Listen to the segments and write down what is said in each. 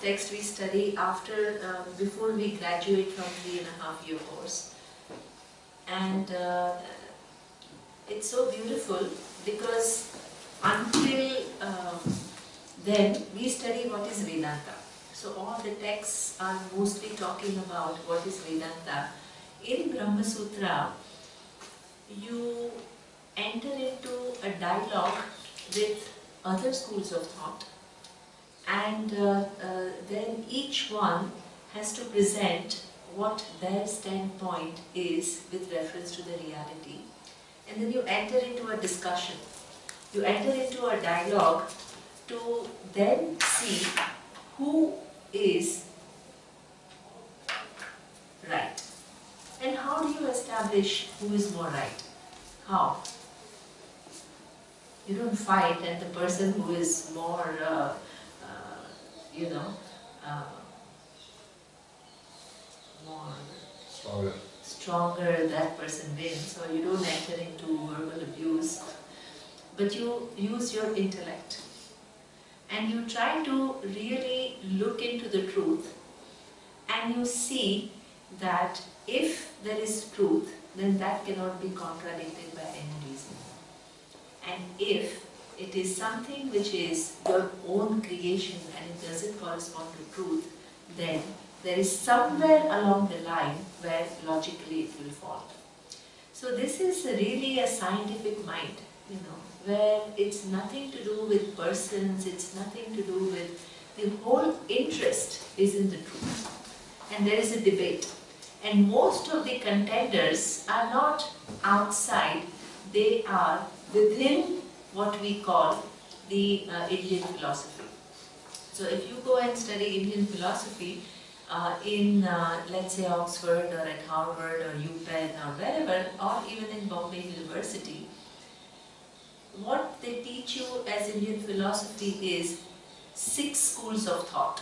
text we study after, before we graduate from 3.5-year course. And it's so beautiful because until then we study what is Vedanta. So all the texts are mostly talking about what is Vedanta. In Brahma Sutra, you enter into a dialogue with other schools of thought, and then each one has to present what their standpoint is with reference to the reality. And then you enter into a discussion. You enter into a dialogue to then see who is right. And how do you establish who is more right? How? You don't fight and the person who is more, more stronger, that person wins, or you don't enter into verbal abuse, but you use your intellect and you try to really look into the truth, and you see that if there is truth, then that cannot be contradicted by any reason. And if it is something which is your own creation and it doesn't correspond to truth, then there is somewhere along the line where logically it will fall. So this is really a scientific mind, where it's nothing to do with persons, it's nothing to do with, the whole interest is in the truth. And there is a debate. And most of the contenders are not outside, they are within what we call the Indian philosophy. So if you go and study Indian philosophy in let's say Oxford or at Harvard or UPenn or wherever, or even in Bombay University, what they teach you as Indian philosophy is 6 schools of thought.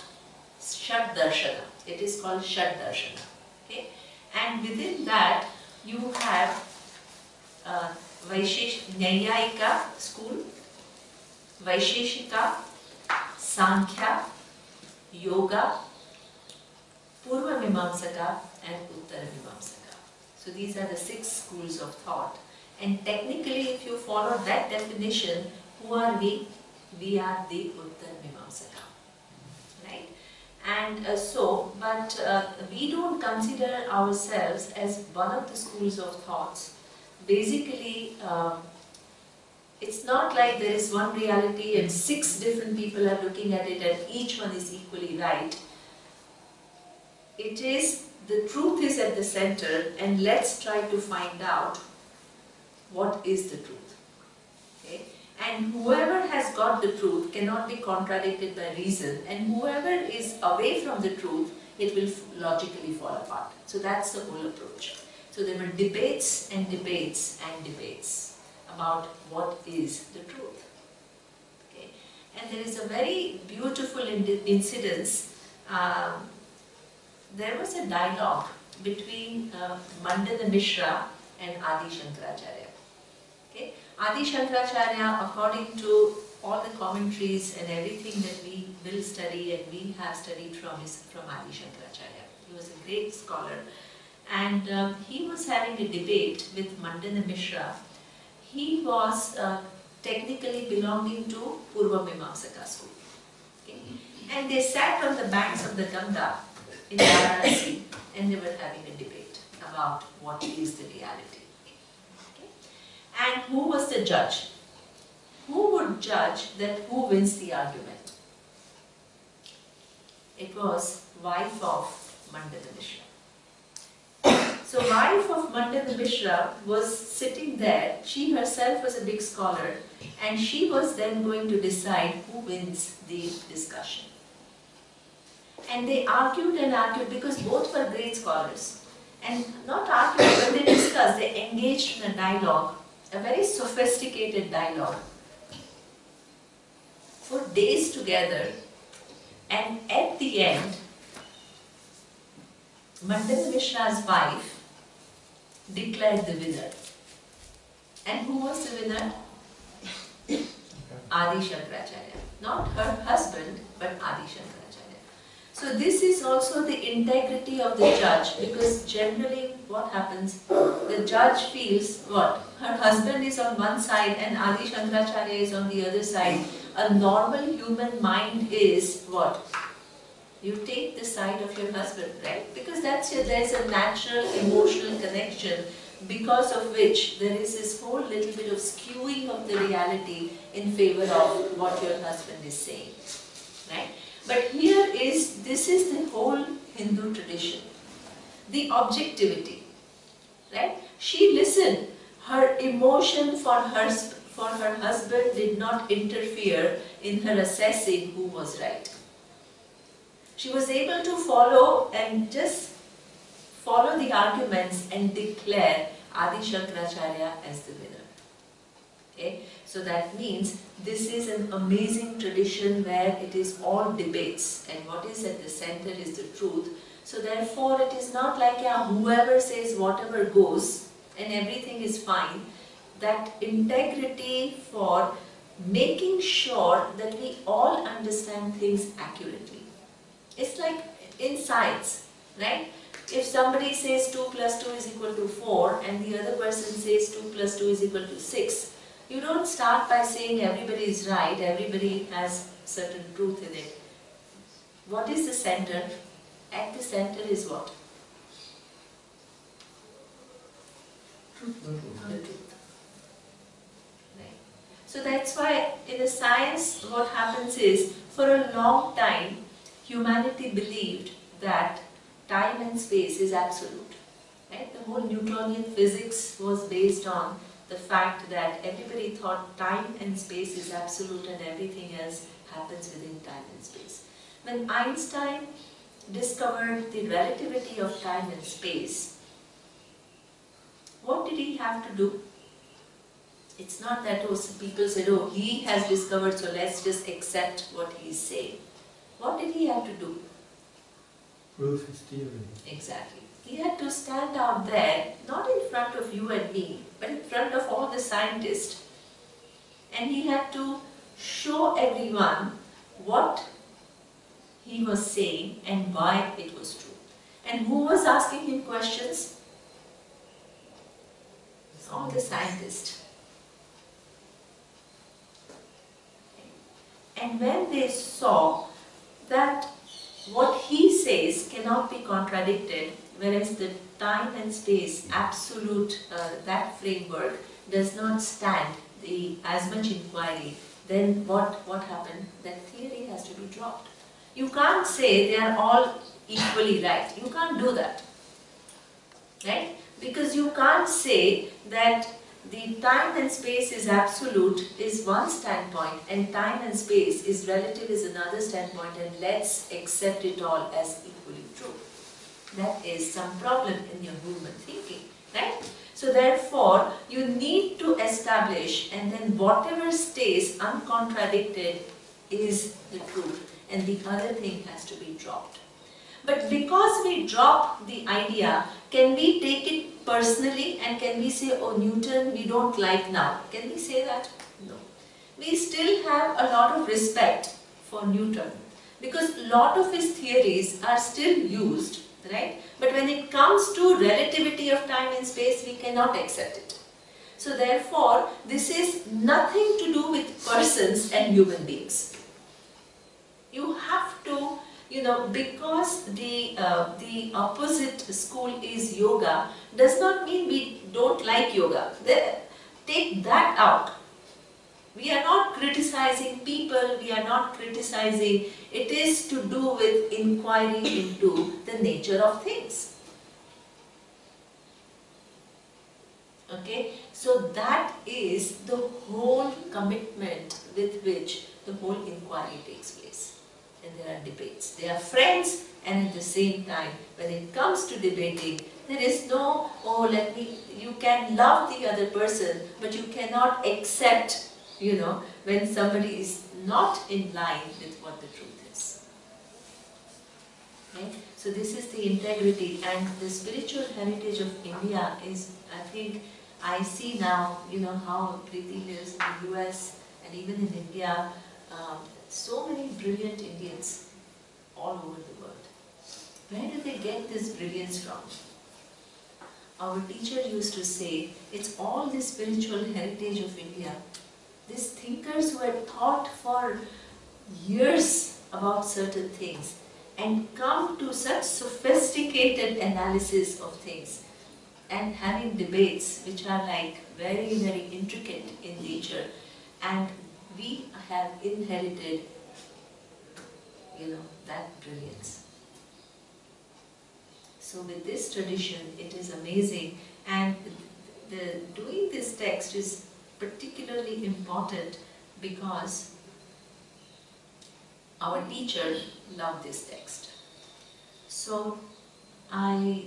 Shat Darshana. It is called Shat Darshana. Okay? And within that you have Nyayika school, Vaisheshika, Sankhya, Yoga, Purva Mimamsaka and Uttara Mimamsaka. So these are the 6 schools of thought. And technically, if you follow that definition, who are we? We are the Uttara Mimamsaka. Right? And but we don't consider ourselves as one of the schools of thoughts. Basically, it's not like there is one reality and 6 different people are looking at it and each one is equally right. It is, the truth is at the center, and let's try to find out what is the truth. Okay? And whoever has got the truth cannot be contradicted by reason, and whoever is away from the truth, it will logically fall apart. So that's the whole approach. So there were debates and debates and debates about what is the truth. Okay? And there is a very beautiful incidence. There was a dialogue between Mandana Mishra and Adi Shankaracharya. Okay? Adi Shankaracharya, according to all the commentaries and everything that we will study and we have studied from, is from Adi Shankaracharya. He was a great scholar. And he was having a debate with Mandana Mishra. He was technically belonging to Purva Mimamsaka school. Okay? And they sat on the banks of the Ganga in Varanasi, and they were having a debate about what is the reality. Okay? And who was the judge? Who would judge that who wins the argument? It was wife of Mandana Mishra. So wife of Mandana Mishra was sitting there. She herself was a big scholar, and she was then going to decide who wins the discussion. And they argued and argued because both were great scholars. And not argued, when they discussed, they engaged in a dialogue, a very sophisticated dialogue, for days together. And at the end, Mandana Mishra's wife declared the winner. And who was the winner? Adi Shankaracharya. Not her husband, but Adi Shankaracharya. So this is also the integrity of the judge, because generally what happens, the judge feels what? Her husband is on one side and Adi Shankaracharya is on the other side. A normal human mind is what? You take the side of your husband, right? Because there's a natural emotional connection, because of which there is this whole little bit of skewing of the reality in favor of what your husband is saying, right? But this is the whole Hindu tradition, the objectivity, right? She listened. Her emotion for her husband did not interfere in her assessing who was right. She was able to follow the arguments and declare Adi Shankaracharya as the winner. Okay? So that means this is an amazing tradition where it is all debates, and what is at the center is the truth. So therefore it is not like whoever says whatever goes and everything is fine. That integrity for making sure that we all understand things accurately. It's like in science, right? If somebody says 2 plus 2 is equal to 4 and the other person says 2 plus 2 is equal to 6, you don't start by saying everybody is right, everybody has certain truth in it. What is the center? At the center is what? The truth. Right. So that's why in the science what happens is, for a long time humanity believed that time and space is absolute. Right? The whole Newtonian physics was based on the fact that everybody thought time and space is absolute and everything else happens within time and space. When Einstein discovered the relativity of time and space, what did he have to do? It's not that people said, oh, he has discovered, so let's just accept what he's saying. What did he have to do? Prove his theory. Exactly. He had to stand out there, not in front of you and me, but in front of all the scientists. And he had to show everyone what he was saying and why it was true. And who was asking him questions? All the scientists. And when they saw that what he says cannot be contradicted, whereas the time and space, absolute, that framework does not stand as much inquiry, then what happened? That theory has to be dropped. You can't say they are all equally right. You can't do that. Right? Because you can't say that the time and space is absolute is one standpoint and time and space is relative is another standpoint, and let's accept it all as equally true. That is some problem in your movement thinking, right? So therefore, you need to establish, and then whatever stays uncontradicted is the truth, and the other thing has to be dropped. But because we drop the idea, can we take it personally and can we say, oh, Newton, we don't like now? Can we say that? No. We still have a lot of respect for Newton because a lot of his theories are still used, right? But when it comes to relativity of time and space, we cannot accept it. So therefore, this is nothing to do with persons and human beings. You have to, because the opposite school is yoga, does not mean we don't like yoga. Take that out. We are not criticizing people, we are not criticizing, it is to do with inquiry into the nature of things. Okay, so that is the whole commitment with which the whole inquiry takes place. And there are debates. They are friends, and at the same time, when it comes to debating, there is no, you can love the other person, but you cannot accept, when somebody is not in line with what the truth is. Right? So this is the integrity, and the spiritual heritage of India is, I see now, how Preeti lives in the US and even in India, so many brilliant Indians all over the world. Where do they get this brilliance from? Our teacher used to say, it's all the spiritual heritage of India. These thinkers who had thought for years about certain things and come to such sophisticated analysis of things and having debates which are like very, very intricate in nature, and we have inherited, that brilliance. So with this tradition, it is amazing, and doing this text is particularly important because our teacher loved this text. So I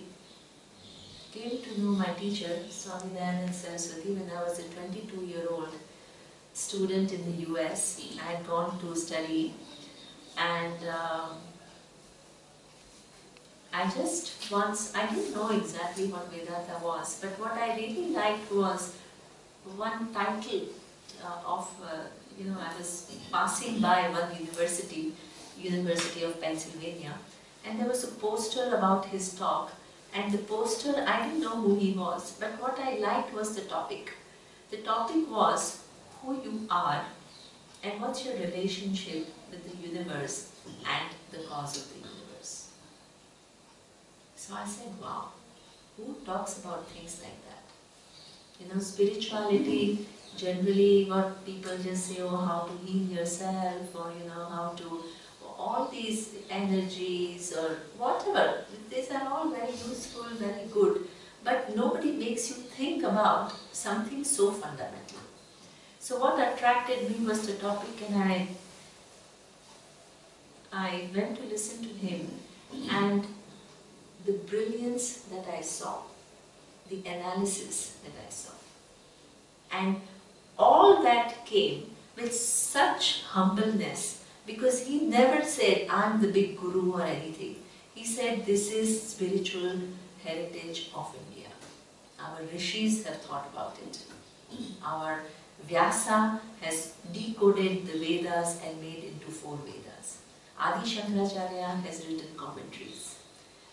came to know my teacher, Swami Dayananda Saraswati, when I was a 22-year-old student in the US. I had gone to study, and I didn't know exactly what Vedanta was, but what I really liked was one title I was passing by one University of Pennsylvania, and there was a poster about his talk, and the poster, I didn't know who he was, but what I liked was the topic. The topic was who you are and what's your relationship with the universe and the cause of the universe. So I said, wow, who talks about things like that? Spirituality, generally what people just say, oh, how to heal yourself, or how to, all these energies or whatever, these are all very useful, very good, but nobody makes you think about something so fundamental. So what attracted me was the topic, and I went to listen to him, and the brilliance that I saw, the analysis that I saw, and all that came with such humbleness, because he never said, I'm the big guru or anything. He said, this is spiritual heritage of India. Our rishis have thought about it. Our Vyasa has decoded the Vedas and made into 4 Vedas. Adi Shankaracharya has written commentaries.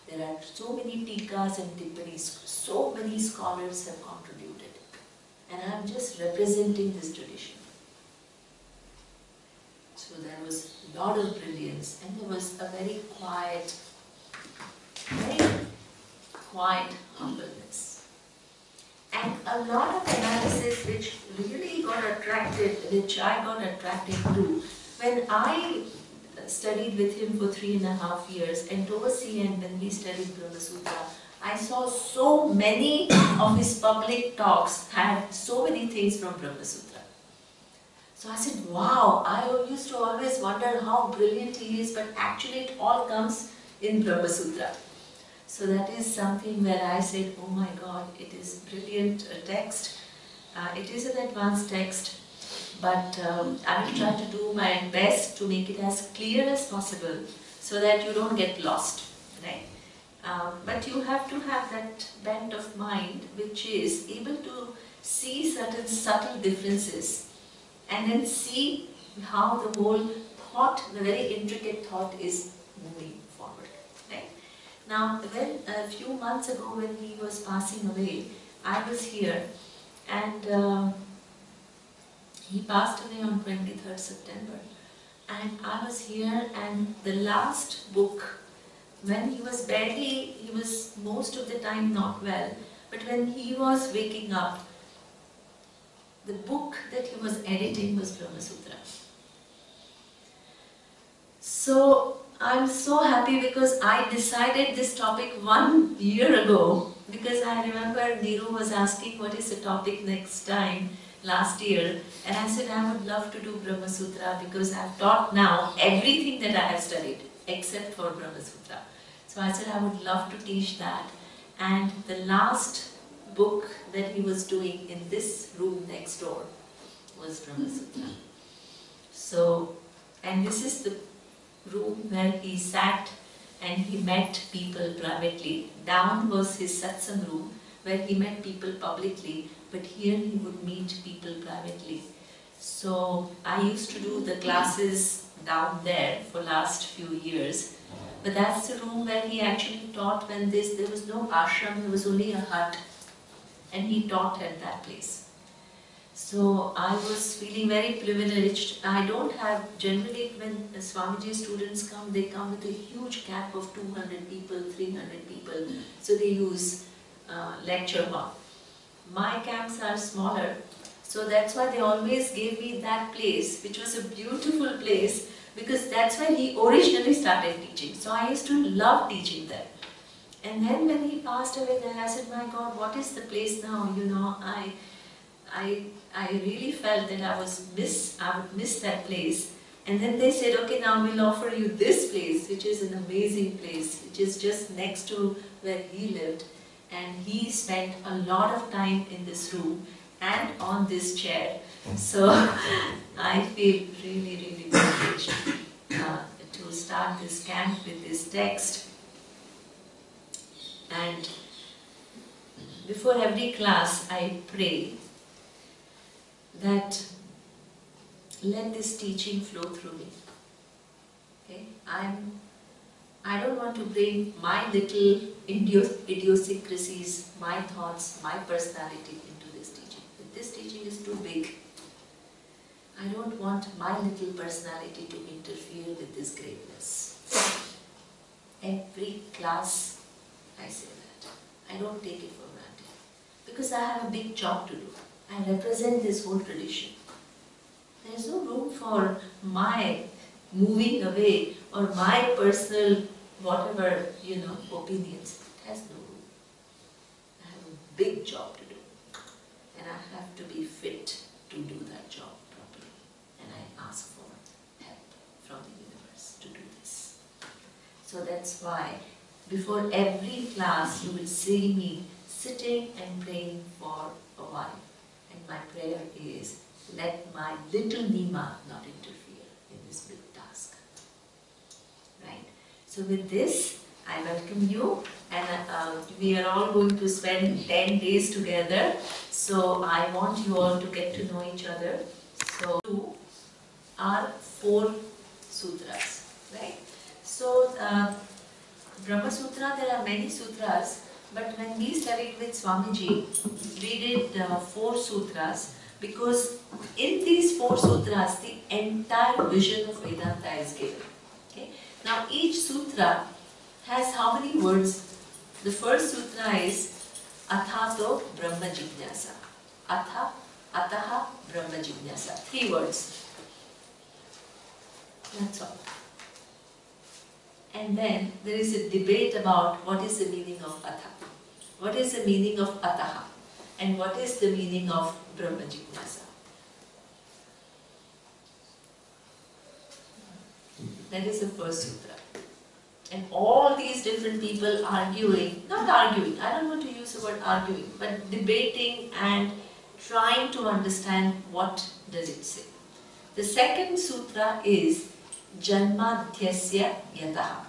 There are so many tikas and tippanis, so many scholars have contributed. And I am just representing this tradition. So there was a lot of brilliance, and there was a very quiet humbleness. And a lot of analysis which really which I got attracted to. When I studied with him for 3.5 years, and towards the end when we studied Brahma Sutra, I saw so many of his public talks had so many things from Brahma Sutra. So I said, wow, I used to always wonder how brilliant he is, but actually it all comes in Brahma Sutra. So that is something where I said, oh my God, it is brilliant text. It is an advanced text, but I will try to do my best to make it as clear as possible so that you don't get lost, right? But you have to have that bent of mind which is able to see certain subtle differences and then see how the whole thought, the very intricate thought is moving forward. Right? Now, when a few months ago when he was passing away, I was here, and he passed away on 23rd September. And I was here, and the last book, when he was most of the time not well, but when he was waking up, the book that he was editing was Brahma Sutra. So I'm so happy because I decided this topic 1 year ago, because I remember Neeru was asking what is the topic next time last year, and I said I would love to do Brahma Sutra because I've taught now everything that I have studied except for Brahma Sutra. So I said I would love to teach that, and the last book that he was doing in this room next door was Brahma Sutra. So, and this is the room where he sat and he met people privately. Down was his satsang room where he met people publicly, but here he would meet people privately. So I used to do the classes down there for last few years, But that's the room where he actually taught when there was no ashram, there was only a hut. And he taught at that place. So I was feeling very privileged. I don't have, generally when Swamiji students come, they come with a huge camp of 200 people, 300 people. So they use lecture hall. My camps are smaller. So that's why they always gave me that place, which was a beautiful place, because that's where he originally started teaching. So I used to love teaching there. And then when he passed away, then I said, my God, what is the place now? You know, I really felt that I would miss that place. And then they said, okay, now we'll offer you this place, which is an amazing place, which is just next to where he lived. And he spent a lot of time in this room and on this chair. So I feel really, really privileged to start this camp with this text. And before every class, I pray that let this teaching flow through me. Okay? I don't want to bring my little idiosyncrasies, my thoughts, my personality into this teaching. If this teaching is too big, I don't want my little personality to interfere with this greatness. Every class, I say that. I don't take it for granted. Because I have a big job to do. I represent this whole tradition. There is no room for my moving away or my personal whatever, opinions. It has no room. I have a big job to do. And I have to be fit to do that job properly. And I ask for help from the universe to do this. So that's why before every class you will see me sitting and praying for a while. And my prayer is, let my little Neema not interfere in this big task. Right? So with this, I welcome you, and we are all going to spend 10 days together. So I want you all to get to know each other. So, two are 4 sutras, right? So, Brahma Sutra, there are many sutras, but when we studied with Swamiji, we did 4 sutras, because in these 4 sutras, the entire vision of Vedanta is given. Okay? Now, each sutra has how many words? The first sutra is Athato Brahma Jignasa. Ataha Brahma Jignasa. 3 words. That's all. And then there is a debate about what is the meaning of Atha. What is the meaning of Ataha? And what is the meaning of Brahma Jignasa? That is the first sutra. And all these different people arguing, not arguing, I don't want to use the word arguing, but debating and trying to understand what does it say. The second sutra is Janmadhyasya Yataha.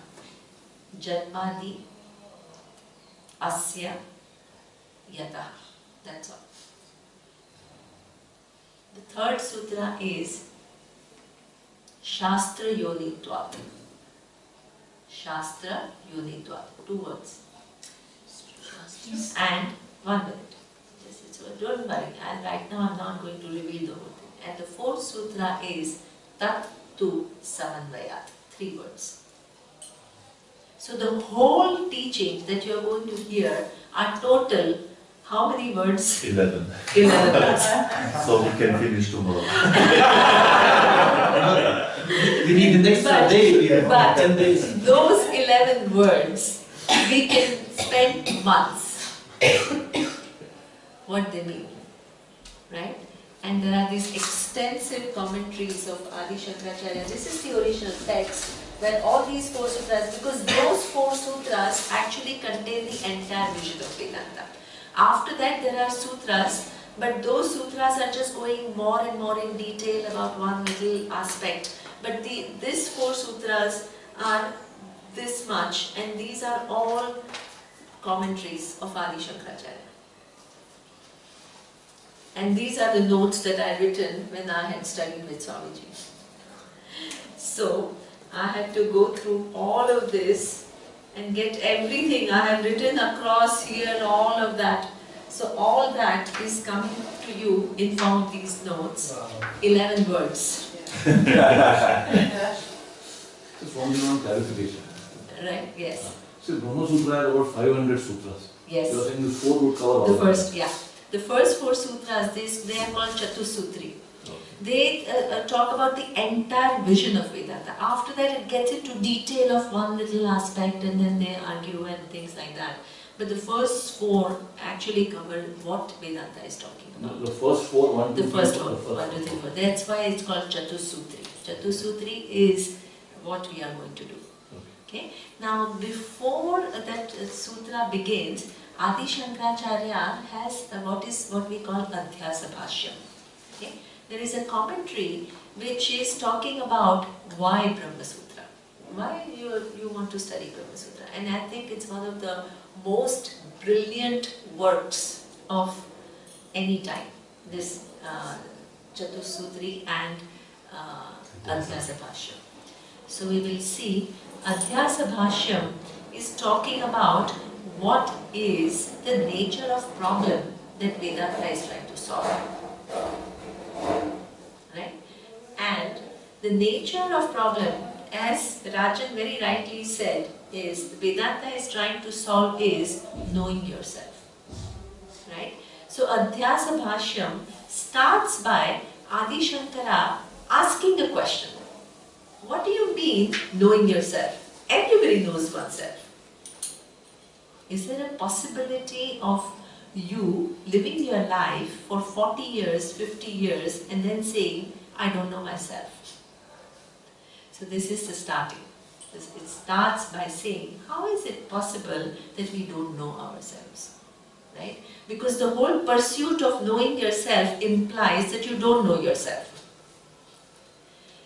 Janmadi Asya Yataha. That's all. The third sutra is Shastra Yonitvat. Shastra Yonitvat. 2 words. And 1 minute. So don't worry, right now I'm not going to reveal the whole thing. And the 4th sutra is Tat Tu Samanvayat. 3 words. So the whole teaching that you are going to hear are total, how many words? 11. 11 words. So we can finish tomorrow. We need the next day, but 10 days. Those 11 words, we can spend months. What they mean, right? And there are these extensive commentaries of Adi Shankaracharya. This is the original text where all these 4 sutras, because those 4 sutras actually contain the entire vision of Vedanta. After that there are sutras, but those sutras are just going more and more in detail about one little aspect. But these 4 sutras are this much, and these are all commentaries of Adi Shankaracharya. And these are the notes that I had written when I had studied with Swamiji. So, I had to go through all of this and get everything. I have written across here all of that. So all that is coming to you in form of these notes. Wow. 11 words. Just one clarification. Right, yes. So Brahma Sutra has over 500 sutras. Yes. You are saying this 4 would cover all The of first, them. yeah. The first 4 sutras, they are called Chatusutri. They talk about the entire vision of Vedanta. After that it gets into detail of one little aspect and then they argue and things like that. But the first 4 actually cover what Vedanta is talking about. The first 4, 1, 2, The 3, first 4, one, the first 1, 2, 3, 4. That's why it's called Chatusutri. Chatusutri is what we are going to do. Okay. Now before that sutra begins, Adi Shankaracharya has what we call Bhasyam. Okay. There is a commentary which is talking about why Brahma Sutra. Why you want to study Brahma Sutra? And I think it's one of the most brilliant works of any time. This Chatusutri and Bhasyam. So we will see Bhasyam is talking about what is the nature of problem that Vedanta is trying to solve. Right? And the nature of problem, as Rajan very rightly said, is Vedanta is trying to solve is knowing yourself. Right? So Bhasyam starts by Adi Shankara asking a question. What do you mean knowing yourself? Everybody knows oneself. Is there a possibility of you living your life for 40 years, 50 years and then saying, I don't know myself? So this is the starting. It starts by saying, how is it possible that we don't know ourselves? Right? Because the whole pursuit of knowing yourself implies that you don't know yourself.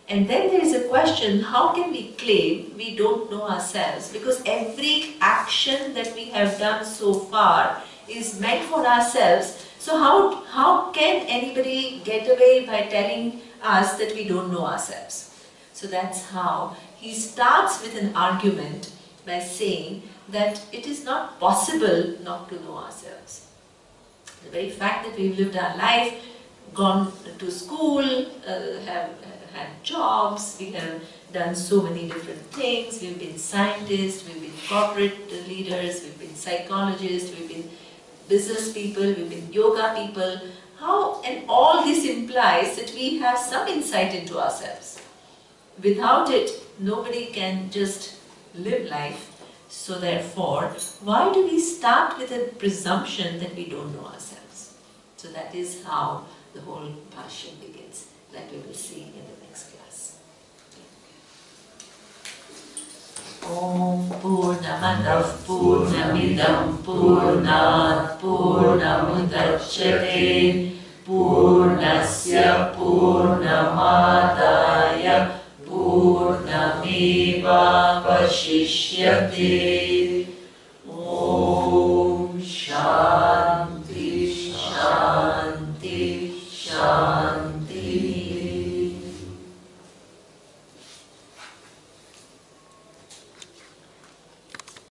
And then there is a question, how can we claim we don't know ourselves? Because every action that we have done so far is meant for ourselves. So how can anybody get away by telling us that we don't know ourselves? So that's how he starts with an argument by saying that it is not possible not to know ourselves. The very fact that we've lived our life, gone to school, have had jobs, we have done so many different things, we've been scientists, we've been corporate leaders, we've been psychologists, we've been business people, we've been yoga people. And all this implies that we have some insight into ourselves. Without it, nobody can just live life. So therefore, why do we start with a presumption that we don't know ourselves? So that is how the whole Bhasyam begins, that we will see in the next class. Om Purnamadav Purnamidam Purnat Purnamudachyate Purnasya Purnamadaya Purnameva Vashishyate. Om Shanti.